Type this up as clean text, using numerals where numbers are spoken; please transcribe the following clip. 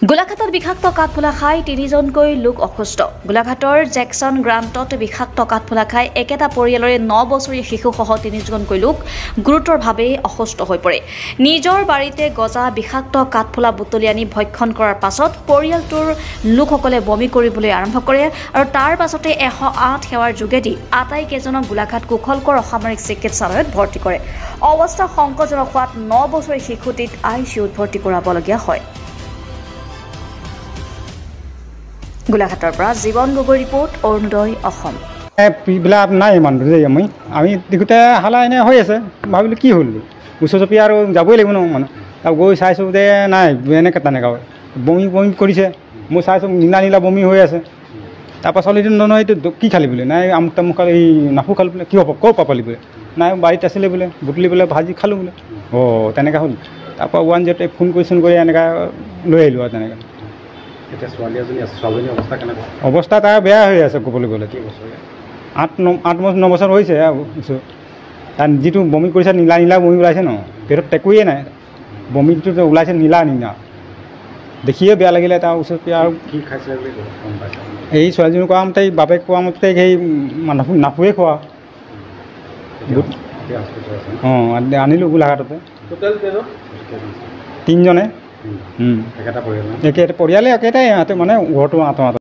গোলাঘাটত বিষাক্ত কাঠফুলা খাই 3জনকৈ লোক অসুস্থ। গোলাঘাটৰ জেকসন গ্ৰাণ্টত বিষাক্ত কাঠফুলা খাই একেটা পৰিয়ালৰে 9 বছৰীয়া শিশুসহ 3জনকৈ লোক গুৰুতৰভাৱে অসুস্থ হৈ পৰে। নিজৰ বাৰীতে গজা বিষাক্ত কাঠফুলা বুটলি আনি ভক্ষণ কৰাৰ পাছত পৰিয়ালটোৰ লোকসকলে বমি কৰিবলৈ আৰম্ভ কৰে আৰু তাৰ পাছতে 108 সেৱাৰ যোগেদি আটাইকেইজনক গোলাঘাট কুশলকৰ অসামৰিক চিকিৎসালয়ত ভৰ্তি কৰে। অৱস্থা সংকটজনক হোৱাত 9 বছৰীয়া শিশুটিক ICUত ভৰ্তি কৰাবলগীয়া হয়। গোলাঘাটৰ পৰা জীৱন গগৈ ৰিপৰ্ট, অৰুণোদয় অসম। এইবিলাক নাই মানুহ যে আমি দেখোঁতে হালা এনে হৈ আছে, ভাবিলোঁ কি হ'ল ওচৰ চপি আৰু যাবই লাগিব ন মানুহ। আৰু গৈ চাইছোঁ যে নাই এনেকৈ তেনেকৈ বমি কৰিছে। মই চাইছোঁ নীলা নীলা বমি হৈ আছে। তাৰপৰা ছোৱালীটো নহয় এইটো কি খালি বোলে, নাই আমুক তামুক খালি এই নাফু খালোঁ বোলে, কি হ'ব ক'ৰ পৰা পালি বোলে, নাই বাৰীত আছিলে বোলে, বুটলি বোলে ভাজি খালোঁ বোলে। তেনেকৈ হ'ল। তাৰপৰা 108 ফোন কৰি এনেকৈ লৈ আহিলোঁ আৰু তেনেকৈ। এতিয়া ছোৱালীজনী অৱস্থা কেনেকুৱা? অৱস্থা তাৰ বেয়া হৈ আছে ক'বলৈ গ'লে। 8-9 বছৰ হৈছে আৰু তাৰ যিটো বমি কৰিছে নীলা নীলা বমি ওলাইছে ন, পেটত টেকুৱে নাই, বমিটো ওলাইছে নীলা নীলা, দেখিয়ে বেয়া লাগিলে। তাৰ ওচৰতে আৰু কি খাইছিলে বুলি গম পাইছে? এই ছোৱালীজনী কোৱা মতে বাপেক কোৱা মতে সেই নাফুৱে খোৱা। আনিলোঁ গোলাঘাটতে। 3জনে একেটা পৰিয়াল? পৰিয়ালে একেটাই, ইহঁতে মানে ঘৰটো আঁতৰ